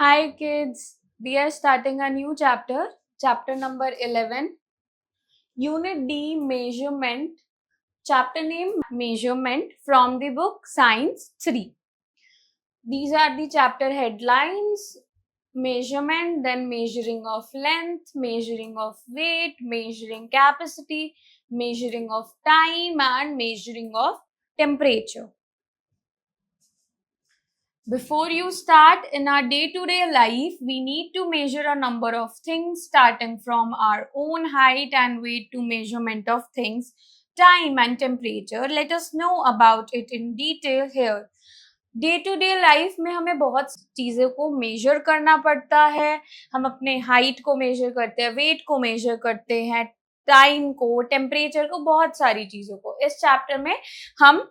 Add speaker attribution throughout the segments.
Speaker 1: Hi kids, we are starting a new chapter number 11, Unit D Measurement, chapter name Measurement from the book Science 3. These are the chapter headlines: measurement, then measuring of length, measuring of weight, measuring capacity, measuring of time, and measuring of temperature. Before you start in our day-to-day life, we need to measure a number of things, starting from our own height and weight to measurement of things, time and temperature. Let us know about it in detail here. Day to day life में हमें बहुत चीज़ों को major करना पड़ता है. हम अपने हाइट को मेजर करते हैं, वेट को मेजर करते हैं, टाइम को, टेम्परेचर को, बहुत सारी चीज़ों को. इस चैप्टर में हम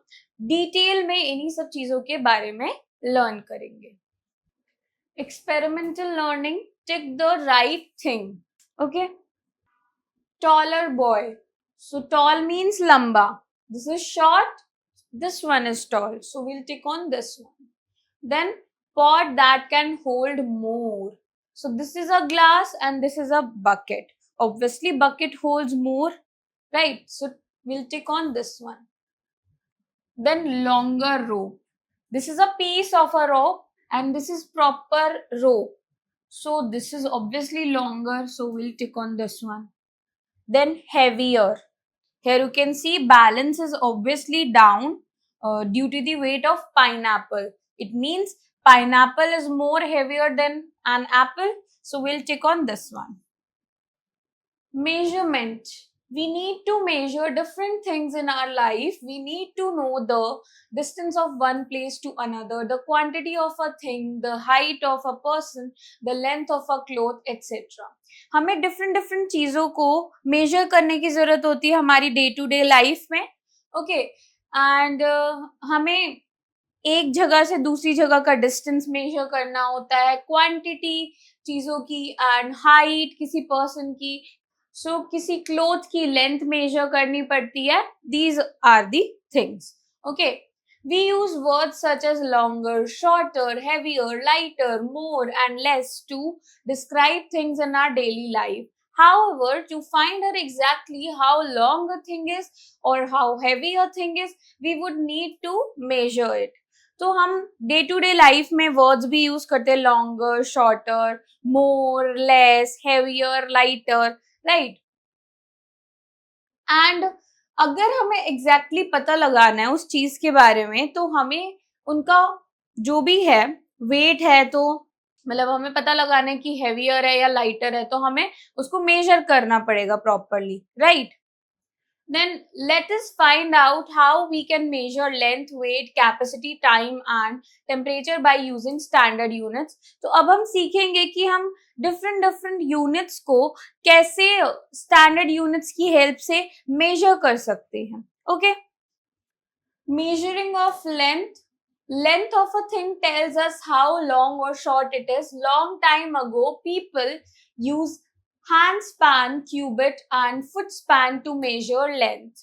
Speaker 1: डिटेल में इन्हीं सब चीज़ों के बारे में लर्न करेंगे. Experimental learning, tick the right thing. Okay. Taller boy. So tall means lamba. This is short. This one is tall. So we'll tick on this one. Then pot that can hold more. So this is a glass and this is a bucket. Obviously bucket holds more, right? So we'll tick on this one. Then longer rope. This is a piece of a rope and this is proper rope. So this is obviously longer. So we'll tick on this one. Then heavier. Here you can see balance is obviously down due to the weight of pineapple. It means pineapple is more heavier than an apple. So we'll tick on this one. Measurement. We need to measure different things in our life. We need to know the distance of one place to another, the quantity of a thing, the height of a person, the length of a cloth, etc. हमें different चीजों को major करने की जरूरत होती है हमारी day to day life में. ओके. एंड हमें एक जगह से दूसरी जगह का डिस्टेंस मेजर करना होता है, क्वांटिटी चीजों की एंड हाइट किसी पर्सन की. सो किसी क्लोथ की लेंथ मेजर करनी पड़ती है. These are the things. Okay. We use words such as longer, shorter, heavier, lighter, more and less to describe things in our daily life. However, to find out exactly how long a thing is or how heavy a thing is, we would need to measure it. तो हम day to day life में words भी use करते हैं, longer, shorter, more, less, heavier, lighter, right. And अगर हमें exactly पता लगाना है उस चीज के बारे में, तो हमें उनका जो भी है वेट है, तो मतलब हमें पता लगाना है कि हेवियर है या लाइटर है, तो हमें उसको मेजर करना पड़ेगा properly, right. Then let us find out how we can measure length, weight, capacity, time and temperature by using standard units. तो अब हम सीखेंगे कि हम डिफरेंट यूनिट्स को कैसे स्टैंडर्ड यूनिट्स की हेल्प से मेजर कर सकते हैं. Okay. Measuring of length. Length of a thing tells us how long or short it is. Long time ago, people use hand span, cubit and foot span to measure length.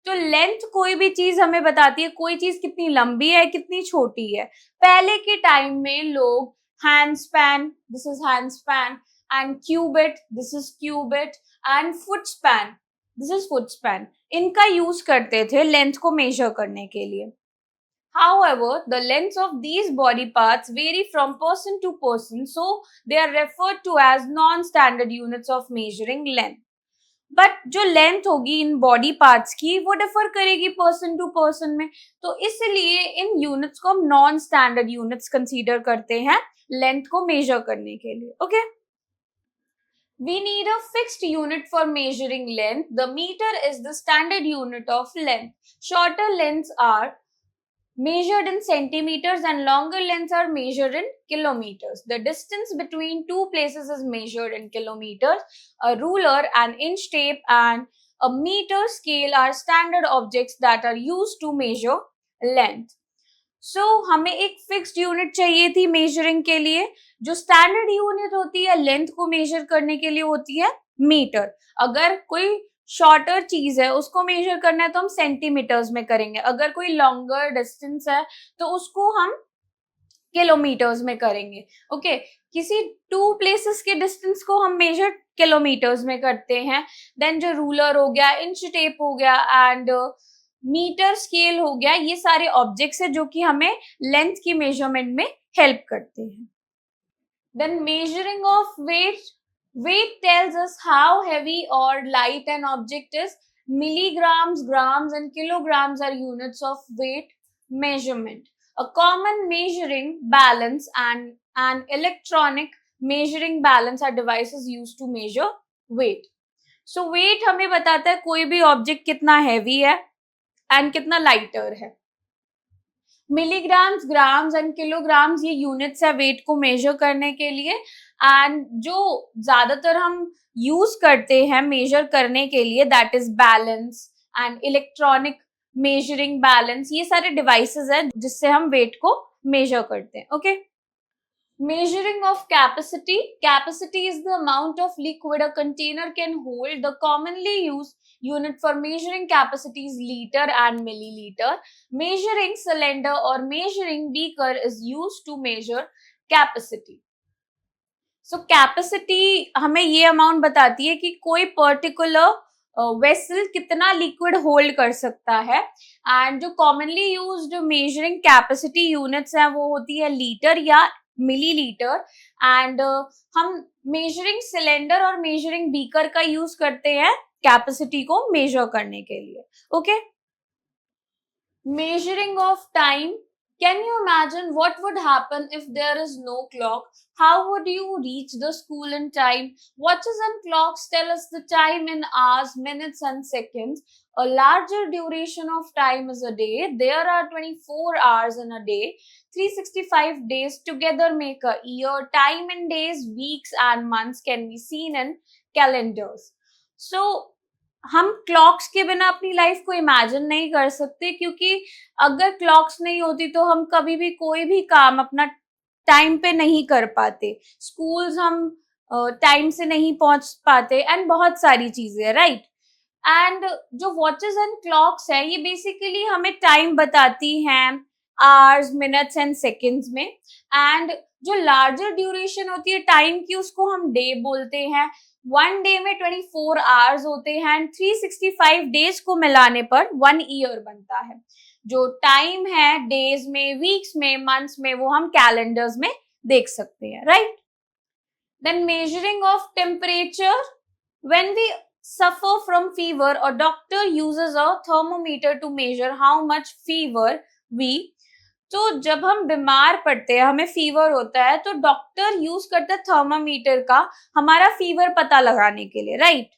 Speaker 1: तो length कोई भी चीज हमें बताती है कोई चीज कितनी लंबी है कितनी छोटी है. पहले के टाइम में लोग hand span, this is hand span, and cubit, this is cubit, and foot span, this is foot span, इनका यूज करते थे लेंथ को मेजर करने के लिए. However, the lengths of these body parts vary from person to person, so they are referred to as non-standard units of measuring length. But जो length होगी in body parts की वो डिफर करेगी person to person में, तो इसलिए इन units को हम नॉन स्टैंडर्ड यूनिट्स कंसीडर करते हैं लेंथ को मेजर करने के लिए. Okay. We need a fixed unit for measuring length. The meter is the standard unit of length. Shorter lengths are measured in centimeters and longer lengths are measured in kilometers. The distance between two places is measured in kilometers. A ruler, an inch tape and a meter scale are standard objects that are used to measure length. So हमें एक fixed unit चाहिए थी measuring के लिए. जो standard unit होती है length को मेजर करने के लिए होती है मीटर. अगर कोई शॉर्टर चीज है उसको मेजर करना है तो हम सेंटीमीटर्स में करेंगे. अगर कोई लॉन्गर डिस्टेंस है तो उसको हम किलोमीटर्स में करेंगे. ओके, किसी टू प्लेसेस के डिस्टेंस को हम मेजर किलोमीटर्स में करते हैं. देन जो रूलर हो गया, इंच टेप हो गया एंड मीटर स्केल हो गया, ये सारे ऑब्जेक्ट्स है जो कि हमें लेंथ की मेजरमेंट में हेल्प करते हैं. Then measuring of weight. Weight tells us how heavy or light an object is. Milligrams, grams and kilograms are units of weight measurement. A common measuring balance and an electronic measuring balance are devices used to measure weight. So weight हमें बताता है कोई भी object कितना heavy है and कितना lighter है. Milligrams, grams and kilograms ये यूनिट्स है वेट को मेजर करने के लिए. एंड जो ज्यादातर हम यूज करते हैं मेजर करने के लिए, that is balance and electronic measuring balance. ये सारे डिवाइसेस है जिससे हम वेट को मेजर करते हैं. Okay, measuring of capacity. Capacity is the amount of liquid a container can hold. The commonly used unit for measuring capacity is liter and milliliter. Measuring cylinder or measuring beaker is used to measure capacity. So capacity हमें ये amount बताती है कि कोई particular vessel कितना liquid hold कर सकता है. एंड जो commonly used measuring capacity units हैं वो होती है लीटर या मिलीलीटर. एंड हम मेजरिंग सिलेंडर और मेजरिंग बीकर का यूज करते हैं कैपेसिटी को मेजर करने के लिए. Okay, measuring of time. Can you imagine what would happen if there is no clock? How would you reach the school in time? Watches and clocks tell us the time in hours, minutes and seconds. A larger duration of time is a day. There are 24 hours in a day. 365 days together make a year. Time in days, weeks and months can be seen in calendars. So हम clocks के बिना अपनी life को imagine नहीं कर सकते, क्योंकि अगर क्लॉक्स नहीं होती तो हम कभी भी कोई भी काम अपना टाइम पे नहीं कर पाते. स्कूल्स हम टाइम से नहीं पहुंच पाते एंड बहुत सारी चीजें, राइट. एंड जो वॉचेस एंड क्लॉक्स है ये बेसिकली हमें टाइम बताती हैं आवर्स, मिनट्स एंड सेकेंड्स में. एंड जो लार्जर ड्यूरेशन होती है टाइम की उसको हम डे बोलते हैं. वन डे में 24 आवर्स होते हैं एंड 365 डेज को मिलाने पर 1 ईयर बनता है. जो टाइम है डेज में, वीक्स में, मंथ्स में, वो हम कैलेंडर्स में देख सकते हैं, right. Then measuring of temperature. When we suffer from fever, a doctor uses a thermometer to measure how much fever we. तो जब हम बीमार पड़ते हैं, हमें फीवर होता है, तो डॉक्टर यूज करता है थर्मामीटर का हमारा फीवर पता लगाने के लिए, right.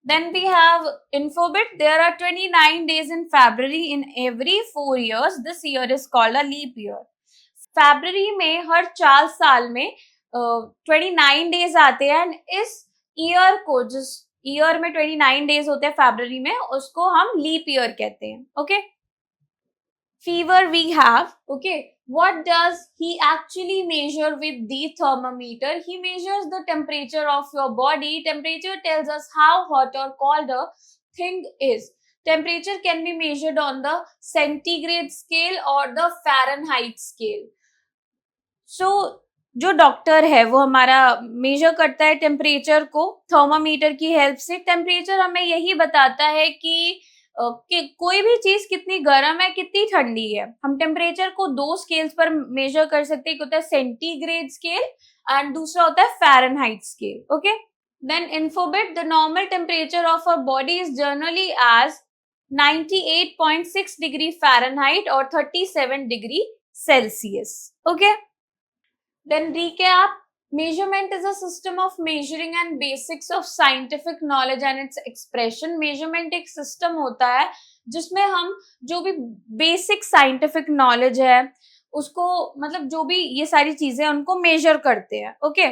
Speaker 1: Then we have Infobit. There are 29 days in February in every 4 years. This year is called a leap year. February में हर 4 साल में 29 डेज आते हैं. इस ईयर को, जिस ईयर में 29 डेज होते हैं फरवरी में, उसको हम लीप ईयर कहते हैं. Okay, fever we have. Okay, what does he actually measure with the thermometer? He measures the temperature of your body. Temperature tells us how hot or cold a thing is. Temperature can be measured on the centigrade scale or the Fahrenheit scale. So जो doctor है वो हमारा major करता है temperature को thermometer की help से. Temperature हमें यही बताता है कि कोई भी चीज कितनी गर्म है, कितनी ठंडी है. हम टेम्परेचर को 2 स्केल्स पर मेजर कर सकते हैं. एक होता है सेंटीग्रेड स्केल एंड दूसरा होता है Fahrenheit scale. Okay, then infobit. The normal temperature of a body is generally as 98.6 degree Fahrenheit और 37 degree Celsius. Okay, then recap. Measurement is a system of measuring and basics of scientific knowledge and its expression. Measurement एक system होता है जिसमें हम जो भी basic scientific knowledge है उसको, मतलब जो भी ये सारी चीजें उनको measure करते हैं. Okay,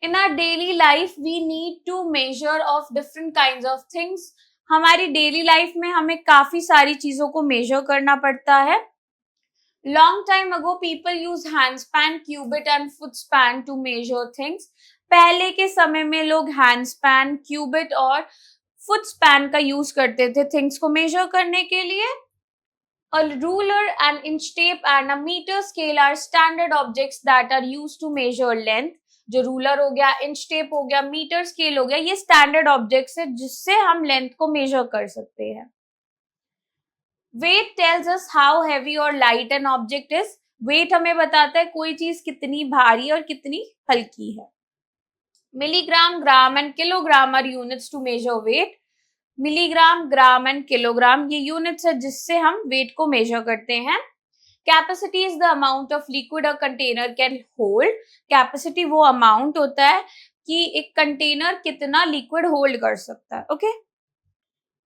Speaker 1: in our daily life we need to measure of different kinds of things. हमारी daily life में हमें काफी सारी चीजों को measure करना पड़ता है. Long time ago, people used handspan, cubit and footspan to measure things. पहले के समय में लोग handspan, cubit और footspan का यूज करते थे थिंग्स को मेजर करने के लिए. A ruler, an inch tape and a meter scale are standard objects that are used to measure length. जो रूलर हो गया, इंच टेप हो गया, मीटर स्केल हो गया, ये स्टैंडर्ड ऑब्जेक्ट्स है जिससे हम लेंथ को मेजर कर सकते हैं. Weight tells us how heavy और light an object is. Weight हमें बताता है कोई चीज कितनी भारी और कितनी हल्की है. Milligram, gram and kilogram are units to measure weight. Milligram, gram and kilogram ये यूनिट्स है जिससे हम वेट को मेजर करते हैं. Capacity is the amount of liquid a container can hold. Capacity वो अमाउंट होता है कि एक कंटेनर कितना लिक्विड होल्ड कर सकता है. Okay.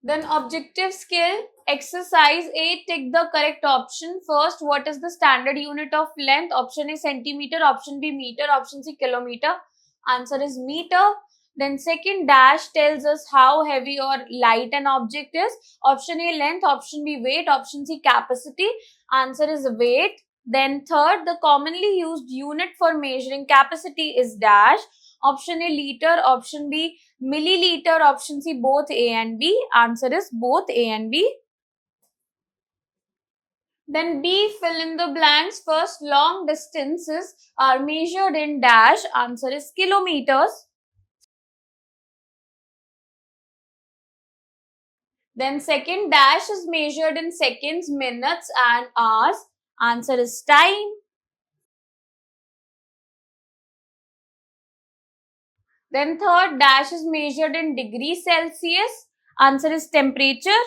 Speaker 1: Then objective scale exercise 8, tick the correct option. First, what is the standard unit of length? Option A centimeter, option B meter, option C kilometer. Answer is meter. Then second dash tells us how heavy or light an object is. Option A length, option B weight, option C capacity. Answer is weight. Then third, the commonly used unit for measuring capacity is dash. Option A liter, option B milliliter, option C both A and B. Answer is both A and B. Then B, fill in the blanks. First, long distances are measured in dash. Answer is kilometers. Then second, dash is measured in seconds, minutes and hours. Answer is time. Then third, dash is measured in degrees Celsius. Answer is temperature.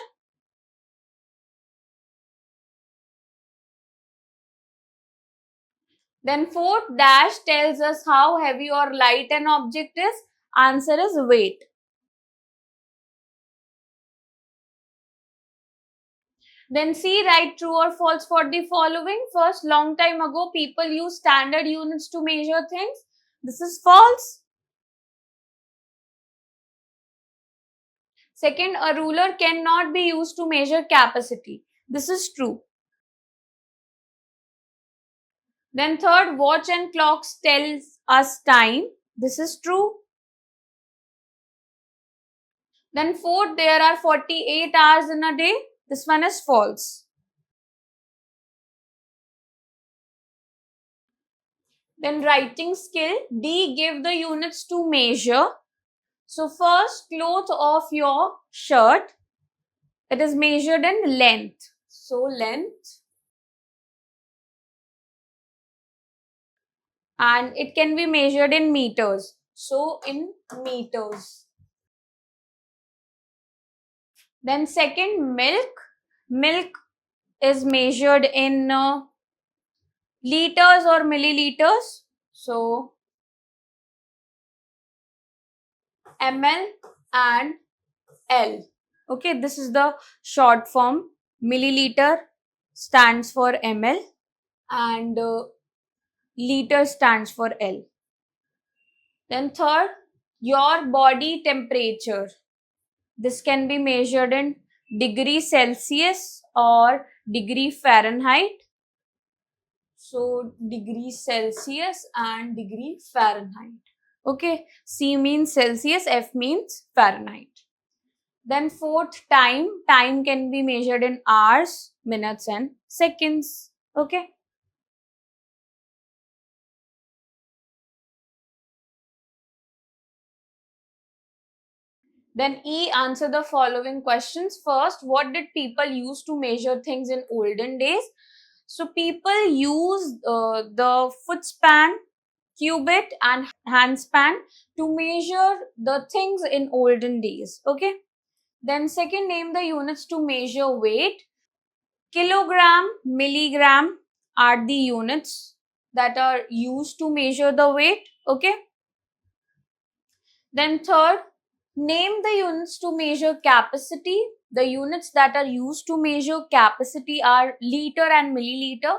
Speaker 1: Then fourth, dash tells us how heavy or light an object is. Answer is weight. Then C, write true or false for the following. First, long time ago, people used standard units to measure things. This is false. Second, a ruler cannot be used to measure capacity. This is true. Then third, watch and clocks tells us time. This is true. Then fourth, there are 48 hours in a day. This one is false. Then writing skill, D, give the units to measure. So first, cloth of your shirt, it is measured in length. So length. And it can be measured in meters. So in meters. Then second, milk. Milk is measured in liters or milliliters. So ml and L. Okay, this is the short form. Milliliter stands for ml and liter stands for L. Then third, your body temperature. This can be measured in degree Celsius or degree Fahrenheit. So degree Celsius and degree Fahrenheit. Okay, C means Celsius, F means Fahrenheit. Then fourth, time. Time can be measured in hours, minutes and seconds. Okay. Then E, answer the following questions. First, what did people use to measure things in olden days? So people used the foot span, cubit and hand span to measure the things in olden days. Okay. Then second, name the units to measure weight. Kilogram, milligram are the units that are used to measure the weight. Okay. Then third, name the units to measure capacity. The units that are used to measure capacity are liter and milliliter.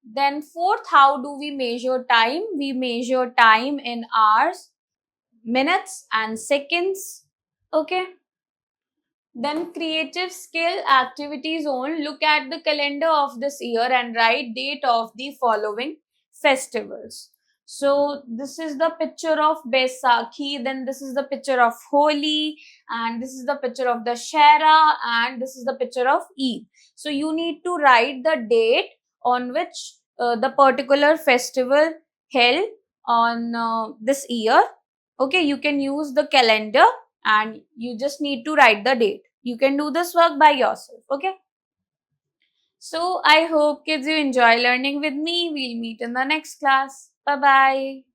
Speaker 1: Then fourth, how do we measure time? We measure time in hours, minutes and seconds. Okay. Then creative skill activity zone. Look at the calendar of this year and write date of the following festivals. So this is the picture of Baisakhi, then this is the picture of Holi, and this is the picture of the Shera, and this is the picture of Eid. So you need to write the date on which the particular festival held on this year. Okay, you can use the calendar and you just need to write the date. You can do this work by yourself. Okay. So I hope kids you enjoy learning with me. We'll meet in the next class. Bye bye.